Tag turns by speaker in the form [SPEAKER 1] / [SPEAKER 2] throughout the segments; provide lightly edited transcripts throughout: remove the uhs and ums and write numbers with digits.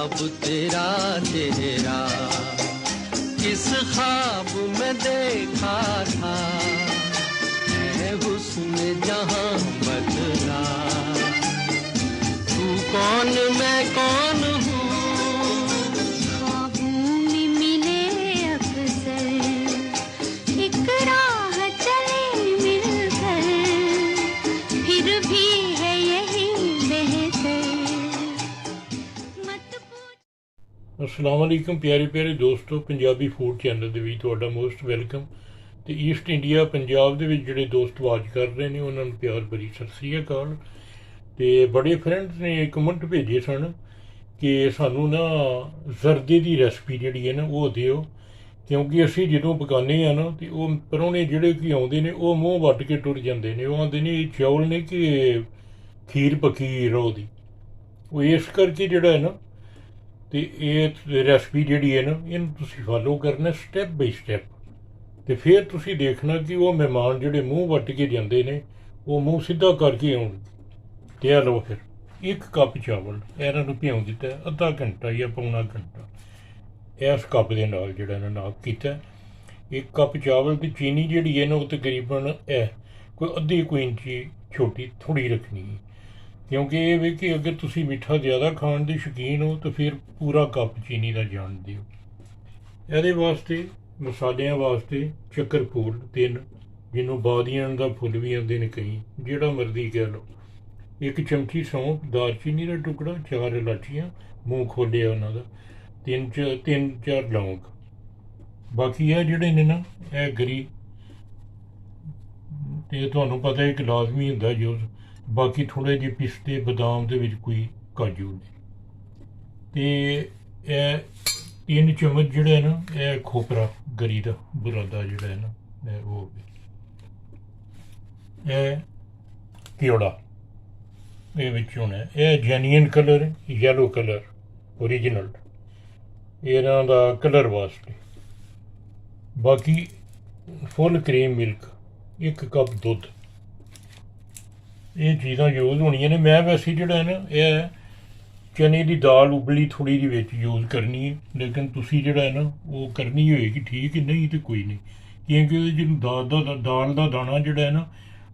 [SPEAKER 1] ख्वाब तेरा चेहरा किस ख्वाब में देखा था, है हुस्न जहां बदला, तू कौन मैं कौन हूँ।
[SPEAKER 2] ख्वाबों में मिले अक्सर, एक राह चले मिलकर, फिर भी है यही बेहतर, मत पूछ।
[SPEAKER 3] अस्सलाम वालेकुम प्यारे प्यारे दोस्तों, पंजाबी फूड चैनल ਦੇ ਵਿੱਚ ਤੁਹਾਡਾ ਮੋਸਟ ਵੈਲਕਮ। ਤੇ ਈਸਟ ਇੰਡੀਆ ਪੰਜਾਬ ਦੇ ਵਿੱਚ ਜਿਹੜੇ ਦੋਸਤ ਵਾਚ ਕਰ ਰਹੇ ਨੇ ਉਹਨਾਂ ਨੂੰ ਪਿਆਰ ਭਰੀ ਸਤਿ ਸ੍ਰੀ ਅਕਾਲ। ਤੇ ਬੜੇ ਫਰੈਂਡਸ ਨੇ ਕਮੈਂਟ ਭੇਜੇ ਸਨ ਕਿ ਸਾਨੂੰ ਨਾ ਜ਼ਰਦੇ ਦੀ ਰੈਸਪੀ ਜਿਹੜੀ ਹੈ ਨਾ ਉਹ ਦਿਓ, ਕਿਉਂਕਿ ਅਸੀਂ ਜਦੋਂ ਪਕਾਉਂਦੇ ਹਾਂ ਨਾ ਤੇ ਉਹ ਪ੍ਰਾਹੁਣੇ ਜਿਹੜੇ ਕਿ ਆਉਂਦੇ ਨੇ ਉਹ ਮੂੰਹ ਵੱਟ ਕੇ ਟੁਰ ਜਾਂਦੇ ਨੇ, ਉਹ ਆਉਂਦੇ ਨੇ ਚੌਲ ਨੇ ਕਿ ਖੀਰ ਪੱਕੀ ਰੋਹ ਦੀ। ਉਹ ਇਸ ਕਰਕੇ ਜਿਹੜਾ ਹੈ ਨਾ ਤੇ ਇਹ ਰੈਸਪੀ ਜਿਹੜੀ ਹੈ ਨਾ ਇਹਨੂੰ ਤੁਸੀਂ ਫਾਲੋ ਕਰਨਾ ਸਟੈਪ ਬਾਈ ਸਟੈਪ, ਤੇ ਫਿਰ ਤੁਸੀਂ ਦੇਖਣਾ ਕਿ ਉਹ ਮਹਿਮਾਨ ਜਿਹੜੇ ਮੂੰਹ ਵੱਟ ਕੇ ਜਾਂਦੇ ਨੇ ਉਹ ਮੂੰਹ ਸਿੱਧਾ ਕਰਕੇ ਆਉਣਗੇ। ਤੇ ਇਹ ਲਓ ਫਿਰ 1 ਕੱਪ ਚਾਵਲ ਇਹਨਾਂ ਨੂੰ ਭਿਉਂ ਦਿੱਤਾ ਅੱਧਾ ਘੰਟਾ ਜਾਂ ਪੌਣਾ ਘੰਟਾ, ਇਸ ਕੱਪ ਦੇ ਨਾਲ ਜਿਹੜਾ ਇਹਨਾਂ ਨਾਪ ਕੀਤਾ। 1 ਕੱਪ ਚਾਵਲ ਦੀ ਚੀਨੀ ਜਿਹੜੀ ਹੈ ਨਾ ਉਹ ਤਕਰੀਬਨ ਇਹ ਕੋਈ ਅੱਧੀ ਕੁ ਇੰਚੀ ਛੋਟੀ ਥੋੜ੍ਹੀ ਰੱਖਣੀ ਹੈ, ਕਿਉਂਕਿ ਇਹ ਵੀ ਕਿ ਅਗਰ ਤੁਸੀਂ ਮਿੱਠਾ ਜ਼ਿਆਦਾ ਖਾਣ ਦੇ ਸ਼ੌਕੀਨ ਹੋ ਤਾਂ ਫਿਰ ਪੂਰਾ ਕੱਪ ਚੀਨੀ ਦਾ ਜਾਣ ਦਿਓ। ਇਹਦੇ ਵਾਸਤੇ ਮਸਾਲਿਆਂ ਵਾਸਤੇ ਚੱਕਰ ਫੂਲ 3, ਜਿਹਨੂੰ ਬਾਦੀਆਂ ਦਾ ਫੁੱਲ ਵੀ ਆਉਂਦੇ ਨੇ ਕਈ, ਜਿਹੜਾ ਮਰਜ਼ੀ ਕਹਿ ਲਓ, 1 ਚਮਚੀ ਸੌਂਫ, ਦਾਲਚੀਨੀ ਦਾ ਟੁਕੜਾ, 4 ਇਲਾਚੀਆਂ, ਮੂੰਹ ਖੋਲ੍ਹਿਆ ਉਹਨਾਂ ਦਾ, 3-4 ਲੌਂਗ। ਬਾਕੀ ਇਹ ਜਿਹੜੇ ਨੇ ਨਾ ਇਹ ਗਰੀ, ਤੇ ਤੁਹਾਨੂੰ ਪਤਾ ਇੱਕ ਲਾਜ਼ਮੀ ਹੁੰਦਾ ਜੋ, ਬਾਕੀ ਥੋੜ੍ਹੇ ਜਿਹੇ ਪਿਸਤੇ ਬਦਾਮ ਦੇ ਵਿੱਚ ਕੋਈ ਕਾਜੂ ਨੇ। ਤੇ ਇਹ 3 ਚਮਚ ਜਿਹੜਾ ਹੈ ਨਾ ਇਹ ਖੋਪਰਾ ਗਰੀ ਦਾ ਬੁਰਾਦਾ ਜਿਹੜਾ ਹੈ ਨਾ ਇਹ ਉਹ, ਇਹ ਕਿਉੜਾ ਇਹ ਵਿੱਚ ਹੋਣਾ। ਇਹ ਜੈਨੀਅਨ ਕਲਰ, ਯੈਲੋ ਕਲਰ ਓਰੀਜਨਲ, ਇਹਨਾਂ ਦਾ ਕਲਰ ਵਾਸਤੇ। ਬਾਕੀ ਫੁੱਲ ਕਰੀਮ ਮਿਲਕ, 1 ਕੱਪ ਦੁੱਧ, ਇਹ ਚੀਜ਼ਾਂ ਯੂਜ਼ ਹੋਣੀਆਂ ਨੇ। ਮੈਂ ਵੈਸੇ ਜਿਹੜਾ ਹੈ ਨਾ ਇਹ ਚਨੇ ਦੀ ਦਾਲ ਉਬਲੀ ਥੋੜ੍ਹੀ ਜਿਹੀ ਵਿੱਚ ਯੂਜ਼ ਕਰਨੀ ਹੈ, ਲੇਕਿਨ ਤੁਸੀਂ ਜਿਹੜਾ ਹੈ ਨਾ ਉਹ ਕਰਨੀ ਹੋਏਗੀ ਠੀਕ, ਨਹੀਂ ਤਾਂ ਕੋਈ ਨਹੀਂ, ਕਿਉਂਕਿ ਉਹਦੇ ਜਿਹਨੂੰ ਦਾਲ ਦਾ ਦਾਣਾ ਜਿਹੜਾ ਹੈ ਨਾ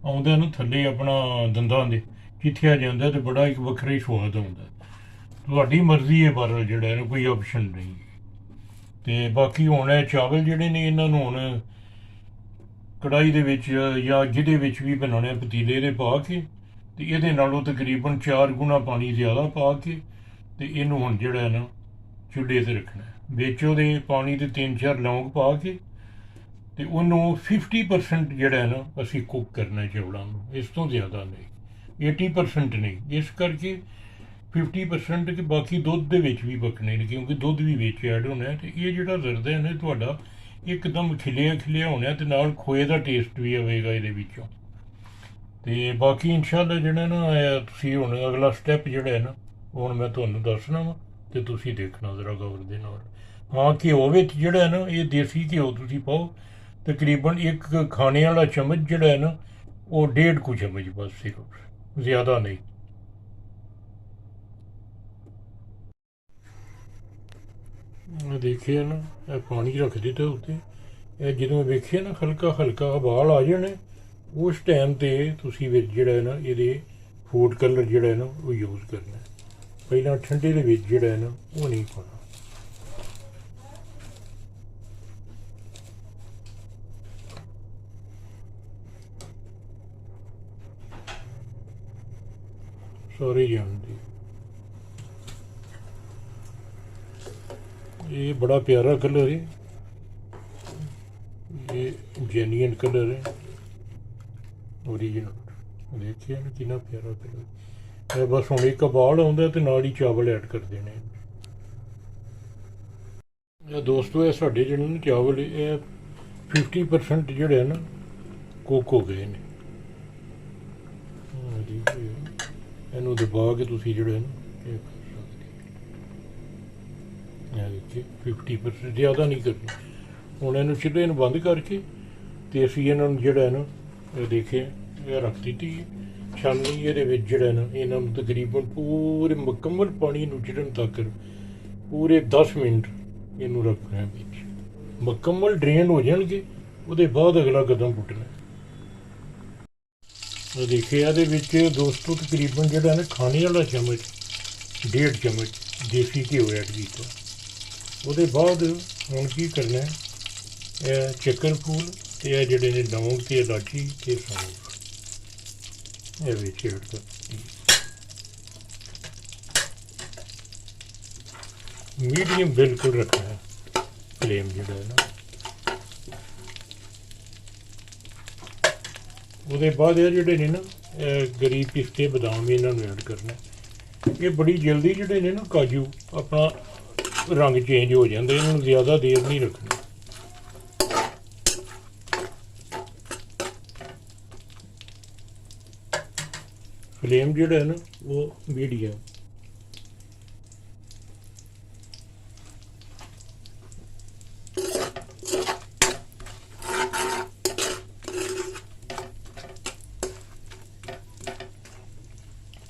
[SPEAKER 3] ਆਉਂਦਾ ਨਾ ਥੱਲੇ ਆਪਣਾ ਦੰਦਾਂ ਦੇ ਚਿੱਥਿਆ ਜਾਂਦਾ ਅਤੇ ਬੜਾ ਇੱਕ ਵੱਖਰਾ ਹੀ ਸਵਾਦ ਆਉਂਦਾ। ਤੁਹਾਡੀ ਮਰਜ਼ੀ ਹੈ, ਪਰ ਜਿਹੜਾ ਹੈ ਨਾ ਕੋਈ ਆਪਸ਼ਨ ਨਹੀਂ। ਅਤੇ ਬਾਕੀ ਹੁਣ ਇਹ ਚਾਵਲ ਜਿਹੜੇ ਨੇ ਇਹਨਾਂ ਨੂੰ ਹੁਣ ਕੜਾਹੀ ਦੇ ਵਿੱਚ ਜਾਂ ਜਿਹਦੇ ਵਿੱਚ ਵੀ ਬਣਾਉਣੇ ਪਤੀਲੇ ਦੇ ਪਾ ਕੇ, ਅਤੇ ਇਹਦੇ ਨਾਲੋਂ ਤਕਰੀਬਨ 4 ਗੁਣਾ ਪਾਣੀ ਜ਼ਿਆਦਾ ਪਾ ਕੇ, ਅਤੇ ਇਹਨੂੰ ਹੁਣ ਜਿਹੜਾ ਹੈ ਨਾ ਚੁੱਲ੍ਹੇ 'ਤੇ ਰੱਖਣਾ। ਵਿੱਚ ਉਹਦੇ ਪਾਣੀ ਦੇ 3-4 ਲੌਂਗ ਪਾ ਕੇ, ਅਤੇ ਉਹਨੂੰ 50% ਜਿਹੜਾ ਹੈ ਨਾ ਅਸੀਂ ਕੁੱਕ ਕਰਨਾ ਚੌਲਾਂ ਨੂੰ, ਇਸ ਤੋਂ ਜ਼ਿਆਦਾ ਨਹੀਂ, 80% ਨਹੀਂ। ਇਸ ਕਰਕੇ 50% ਕਿ ਬਾਕੀ ਦੁੱਧ ਦੇ ਵਿੱਚ ਵੀ ਪੱਕਣੇ ਨੇ, ਕਿਉਂਕਿ ਦੁੱਧ ਵੀ ਵਿੱਚ ਐਡ ਹੋਣਾ। ਅਤੇ ਇਹ ਜਿਹੜਾ ਜ਼ਰਦਾ ਹੈ ਨਾ ਤੁਹਾਡਾ ਇੱਕਦਮ ਖਿਲਿਆ ਹੋਣਾ, ਅਤੇ ਨਾਲ ਖੋਏ ਦਾ ਟੇਸਟ ਵੀ ਆਵੇਗਾ ਇਹਦੇ ਵਿੱਚੋਂ। ਅਤੇ ਬਾਕੀ ਇਨਸ਼ਾਅੱਲਾ ਜਿਹੜਾ ਨਾ ਤੁਸੀਂ ਹੁਣ ਅਗਲਾ ਸਟੈਪ ਜਿਹੜਾ ਹੈ ਨਾ ਹੁਣ ਮੈਂ ਤੁਹਾਨੂੰ ਦੱਸਣਾ ਵਾ, ਅਤੇ ਤੁਸੀਂ ਦੇਖਣਾ ਜ਼ਰਾ ਗੌਰ ਦੇ ਨਾਲ। ਹਾਂ, ਘਿਓ ਵਿੱਚ ਜਿਹੜਾ ਹੈ ਨਾ ਇਹ ਦੇਸੀ ਘਿਓ ਤੁਸੀਂ ਪਾਓ, ਤਕਰੀਬਨ 1 ਖਾਣੇ ਵਾਲਾ ਚਮਚ ਜਿਹੜਾ ਹੈ ਨਾ ਉਹ 1.5 ਕੁ ਚਮਚ ਬਸ, ਸਿਰਫ, ਜ਼ਿਆਦਾ ਨਹੀਂ। ਦੇਖਿਆ ਨਾ ਇਹ ਪਾਣੀ ਰੱਖ ਦਿੱਤਾ ਉੱਤੇ, ਇਹ ਜਦੋਂ ਵੇਖਿਆ ਨਾ ਹਲਕਾ ਉਬਾਲ ਆ ਜਾਣੇ, ਉਸ ਟਾਈਮ 'ਤੇ ਤੁਸੀਂ ਵਿੱਚ ਜਿਹੜਾ ਹੈ ਨਾ ਇਹਦੇ ਫੂਡ ਕਲਰ ਜਿਹੜਾ ਹੈ ਨਾ ਉਹ ਯੂਜ਼ ਕਰਨਾ। ਪਹਿਲਾਂ ਠੰਡੇ ਦੇ ਵਿੱਚ ਜਿਹੜਾ ਹੈ ਨਾ ਉਹ ਨਹੀਂ ਪਾਉਣਾ। ਸਾਰੇ ਜਾਣਦੇ ਇਹ ਬੜਾ ਪਿਆਰਾ ਕਲਰ ਹੈ, ਇਹ ਜੈਨੀਅਨ ਕਲਰ ਹੈ ਓਰੀਜਨਲ। ਦੇਖਿਆ ਨਾ ਕਿੰਨਾ ਪਿਆਰਾ ਕਲਰ। ਇਹ ਬਸ ਹੁਣ ਇੱਕ ਉਬਾਲ ਆਉਂਦਾ ਅਤੇ ਨਾਲ ਹੀ ਚਾਵਲ ਐਡ ਕਰ ਦੇਣੇ। ਇਹ ਦੋਸਤੋ ਇਹ ਸਾਡੇ ਜਿਹੜੇ ਨੇ ਚਾਵਲ ਇਹ 50% ਜਿਹੜੇ ਹੈ ਨਾ ਕੁੱਕ ਹੋ ਗਏ ਨੇ। ਇਹਨੂੰ ਦਬਾ ਕੇ ਤੁਸੀਂ ਜਿਹੜਾ ਹੈ ਨਾ ਇਹ ਕਰ ਸਕਦੇ, 50% ਜ਼ਿਆਦਾ ਨਹੀਂ ਕਰਨੀ। ਹੁਣ ਇਹਨੂੰ ਚੁੱਲ੍ਹੇ ਨੂੰ ਬੰਦ ਕਰਕੇ ਅਤੇ ਅਸੀਂ ਇਹਨਾਂ ਨੂੰ ਜਿਹੜਾ ਹੈ ਨਾ ਇਹ ਦੇਖੇ ਇਹ ਰੱਖ ਦਿੱਤੀ ਛਾਨਣੀ। ਇਹਦੇ ਵਿੱਚ ਜਿਹੜਾ ਨਾ ਇਹਨਾਂ ਨੂੰ ਤਕਰੀਬਨ ਪੂਰੇ ਮੁਕੰਮਲ ਪਾਣੀ ਨੂੰ ਚਿੜਨ ਤੱਕ पूरे 10 मिनट इनू रखना है। मुकम्मल ड्रेन हो जाएंगे उसके बाद अगला कदम पुट्टना। देखिए ये दोस्तों तकरीबन जो ना खाने वाला चम्मच 1.5 चम्मच देसी घ्यो ऐड किया। उसके बाद हम की करना है चक्कर फूल तो यह जोड़े ने लौंग तो इलाची तो सौंफ ऐड कर मीडियम बिल्कुल रखना है फ्लेम जोड़ा है ना। उसके बाद यह जोड़े ने ना गरीब पिस्ते बदाम भी इन्होंने ऐड करना। ये बड़ी जल्दी जोड़े ने ना काजू अपना रंग चेंज हो जाते, इन्होंने ज़्यादा देर नहीं रखनी। फ्लेम जोड़ा है ना वो मीडियम।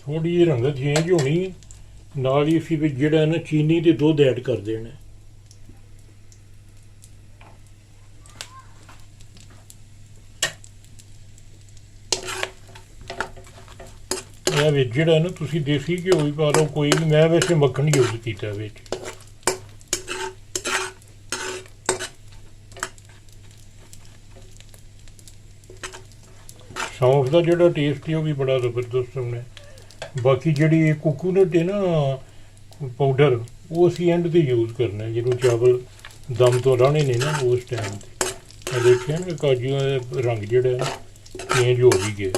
[SPEAKER 3] थोड़ी जी रंगत चेंज होनी नाल ही असीं विच जिहड़ा ना चीनी ते दुध ऐड कर देना। यह विच जिहड़ा ना तुसीं देसी घ्यो भी पा लो कोई भी, मैं वैसे मक्खन यूज किया विच। सौंफ का जिहड़ा टेस्ट है वह भी बड़ा जबरदस्त होना। बाकी जी कोकोनट है ना पाउडर वो असी एंड से यूज़ करना है जो चावल दम तो लाने ने ना उस टाइम पर। देखिए ना काजू का रंग जोड़ा है चेंज हो भी गया।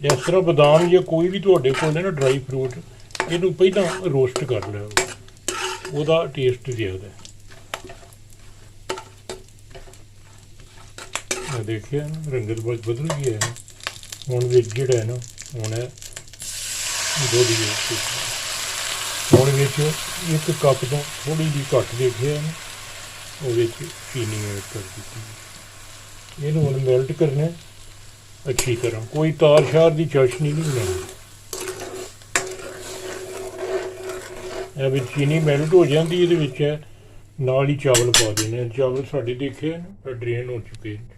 [SPEAKER 3] इस तरह बदाम या कोई भी तुहाडे कोल है ना ड्राई फ्रूट इनू पहला रोस्ट कर लो, उसका टेस्ट ज़्यादा है। देखिए ना रंगत बहुत बदल गया है। हुण विच जिहड़ा है ना हुण दुध हुण विच 1 कप तो थोड़ी जी घट देखिए ना वो चीनी ऐड कर दी। इनू हुण मेल्ट करना अच्छी तरह, कोई तार शार की चाशनी नहीं बनानी। चीनी मेल्ट हो जाती है नाल ही चावल पा देने। चावल साढ़े देखे ना ड्रेन हो चुके हैं।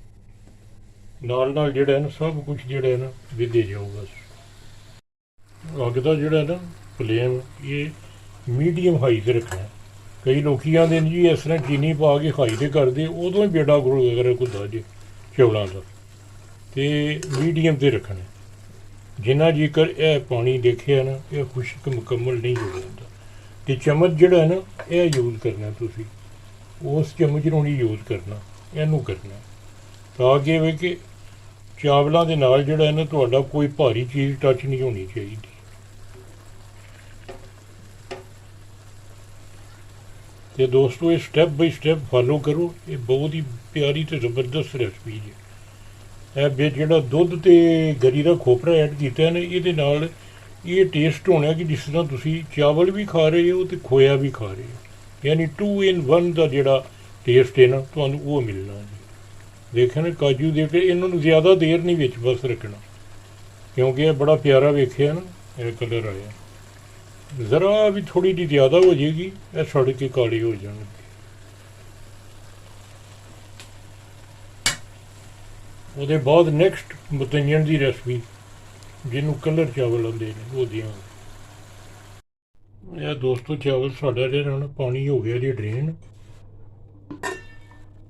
[SPEAKER 3] नाल नाल जिहड़ा है ना सब कुछ जिहड़ा है ना विधे जाओ। बस अग का जिहड़ा है ना फ्लेम ये मीडियम हाई से रखना है। कई लोग आते हैं जी इस तरह चीनी पा के हाई से करते उदों ही बेड़ा अगर घुदा जे चौलों का, तो मीडियम से रखना। जिन्ना जेकर यह पानी देखिए ना यह खुश्क मुकम्मल नहीं हो जाता। तो चम्मच जिहड़ा है ना यह यूज़ करना, तुसी उस चम्मच नूं नहीं यूज़ करना, इनू करना ताकि वे कि चावलों के नाल जिहड़ा है ना तुहाडा कोई भारी चीज़ टच नहीं होनी चाहिए। तो दोस्तों ये स्टैप बाई स्टैप फॉलो करो, ये बहुत ही प्यारी तो जबरदस्त रेसिपी है। यह जो दुध तो गरी का खोपरा ऐड किया ना ये टेस्ट होना कि जिस तरह तुसी चावल भी खा रहे हो तो खोया भी खा रहे हो, यानी 2 in 1 का जोड़ा टेस्ट है ना तुहानू वो मिलना जी। देखिए ना काजू दे के इन्होंने ज़्यादा देर नहीं विच बस रखना, क्योंकि यह बड़ा प्यारा वेखिया ना यह कलर आया। ज़रा भी थोड़ी जी ज़्यादा हो जाएगी यह सड़ के काले हो जाएंगे। उसके बाद नैक्सट मतंजन की रेसिपी जिन्हों कलर चावल आते हैं वो देंगे। यह दोस्तों चावल साढ़ा जो ना पानी हो गया जी ड्रेन।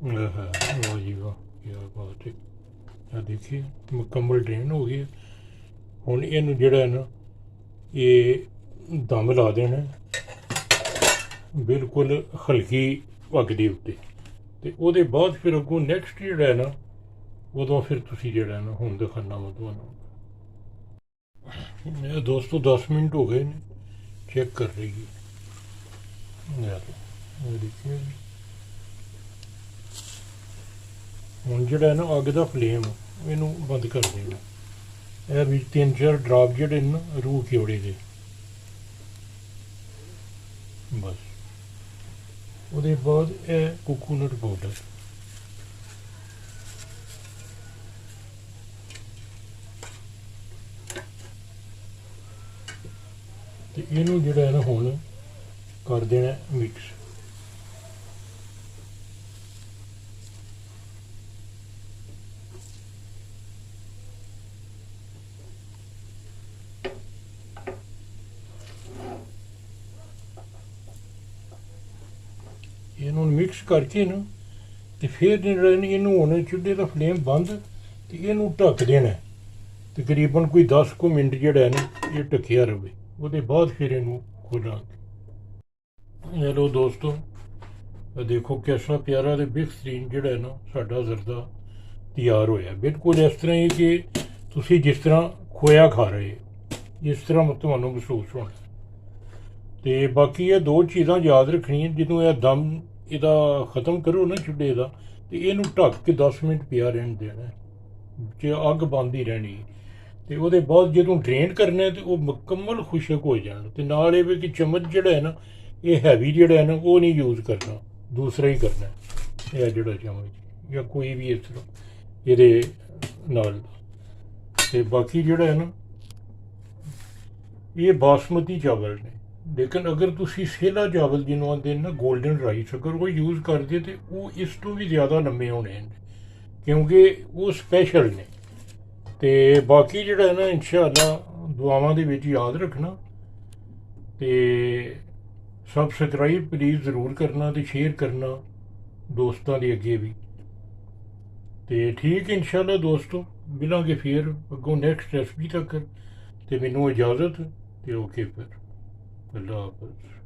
[SPEAKER 3] वाह जी वाह क्या बात है। यह देखिए मुकम्मल ड्रेन हो गया। हुण इनू जिहड़ा है ना ये दम ला देना बिल्कुल हल्की अग के उत्ते। तो उसदे बाद फिर अगों नैक्सट जिहड़ा है ना उदों फिर तुसी जिहड़ा है ना हुण दिखाना मैं तुहानूं। दोस्तों 10 मिनट हो गए ने, चेक कर रही है। देखिए हुण जिहड़ा है ना अग का फ्लेम इनू बंद कर देना। यह भी 3-4 ड्राप जिहड़े ना रूह क्योड़े दे बस। उसके बाद यह कोकोनट पाउडर ਤੇ ਇਹਨੂੰ ਜਿਹੜਾ ਹੈ ਨਾ ਹੁਣ ਕਰ ਦੇਣਾ ਮਿਕਸ। ਇਹਨੂੰ ਮਿਕਸ ਕਰਕੇ ਨਾ ਤੇ ਫਿਰ ਜਿਹੜਾ ਇਹਨੂੰ ਹੁਣ ਚੁੱਲ੍ਹੇ ਦਾ ਫਲੇਮ ਬੰਦ ਤੇ ਇਹਨੂੰ ਢੱਕ ਦੇਣਾ ਤਕਰੀਬਨ ਕੋਈ 10 ਕੁ ਮਿੰਟ ਜਿਹੜਾ ਹੈ ਨਾ ਇਹ ਢੱਕਿਆ ਰਹੇ। ਉਹਦੇ ਬਾਅਦ ਫਿਰ ਇਹਨੂੰ ਖੋਲਾਂਗੇ। ਇਹ ਲਓ ਦੋਸਤੋ, ਦੇਖੋ ਕਿਸਾ ਪਿਆਰਾ ਤੇ ਬਿਹਤਰੀਨ ਜਿਹੜਾ ਹੈ ਨਾ ਸਾਡਾ ਜ਼ਰਦਾ ਤਿਆਰ ਹੋਇਆ। ਬਿਲਕੁਲ ਇਸ ਤਰ੍ਹਾਂ ਹੀ ਕਿ ਤੁਸੀਂ ਜਿਸ ਤਰ੍ਹਾਂ ਖੋਇਆ ਖਾ ਰਹੇ ਇਸ ਤਰ੍ਹਾਂ ਤੁਹਾਨੂੰ ਮਹਿਸੂਸ ਹੋਣਾ। ਤੇ ਬਾਕੀ ਇਹ ਦੋ ਚੀਜ਼ਾਂ ਯਾਦ ਰੱਖਣੀਆਂ, ਜਦੋਂ ਇਹ ਦਮ ਇਹਦਾ ਖ਼ਤਮ ਕਰੋ ਨਾ ਚੁੱਲ੍ਹੇ ਦਾ, ਤੇ ਇਹਨੂੰ ਢੱਕ ਕੇ 10 ਮਿੰਟ ਪਿਆ ਰਹਿਣ ਦੇਣਾ, ਜੇ ਅੱਗ ਬੰਦ ਹੀ ਰਹਿਣੀ। ਤੇ ਉਹਦੇ ਬਾਅਦ ਜਦੋਂ ਡਰੇਨ ਕਰਨਾ ਤੇ ਉਹ ਮੁਕੰਮਲ ਖੁਸ਼ਕ ਹੋ ਜਾਣ। ਤੇ ਨਾਲ ਇਹ ਵੀ ਕਿ ਚਮਚ ਜਿਹੜਾ ਹੈ ਨਾ ਇਹ ਹੈਵੀ ਜਿਹੜਾ ਹੈ ਨਾ ਉਹ ਨਹੀਂ ਯੂਜ਼ ਕਰਨਾ, ਦੂਸਰਾ ਹੀ ਕਰਨਾ। ਇਹ ਜਿਹੜਾ ਚਮਚ ਜਾਂ ਕੋਈ ਵੀ ਇਸ ਤਰ੍ਹਾਂ ਇਹਦੇ ਨਾਲ। ਤੇ ਬਾਕੀ ਜਿਹੜਾ ਹੈ ਨਾ ਇਹ ਬਾਸਮਤੀ ਚਾਵਲ ਨੇ, ਲੇਕਿਨ ਅਗਰ ਤੁਸੀਂ ਸੇਲਾ ਚਾਵਲ ਜਿਹਨੂੰ ਆਉਂਦੇ ਨੇ ਨਾ ਗੋਲਡਨ ਰਾਈਸ, ਅਗਰ ਉਹ ਯੂਜ਼ ਕਰਦੇ ਤੇ ਉਹ ਇਸ ਤੋਂ ਵੀ ਜ਼ਿਆਦਾ ਲੰਮੇ ਹੋਣੇ ਨੇ, ਕਿਉਂਕਿ ਉਹ ਸਪੈਸ਼ਲ ਨੇ। ਤੇ ਬਾਕੀ ਜਿਹੜਾ ਹੈ ਨਾ ਇੰਸ਼ਾਅੱਲਾ ਦੁਆਵਾਂ ਦੇ ਵਿੱਚ ਯਾਦ ਰੱਖਣਾ ਤੇ ਸਬਸਕ੍ਰਾਈਬ ਪਲੀਜ਼ ਜ਼ਰੂਰ ਕਰਨਾ ਤੇ ਸ਼ੇਅਰ ਕਰਨਾ ਦੋਸਤਾਂ ਦੇ ਅੱਗੇ ਵੀ। ਤੇ ਠੀਕ ਇੰਸ਼ਾਅੱਲਾ ਦੋਸਤੋ, ਮਿਲਾਂਗੇ ਫਿਰ ਅੱਗੋਂ ਨੈਕਸਟ ਰੈਸਪੀ ਤੱਕ। ਤੇ ਮੈਨੂੰ ਇਜਾਜ਼ਤ ਤੇ ਓਕੇ ਫਿਰ, ਅੱਲਾ ਹਾਫਿਜ਼।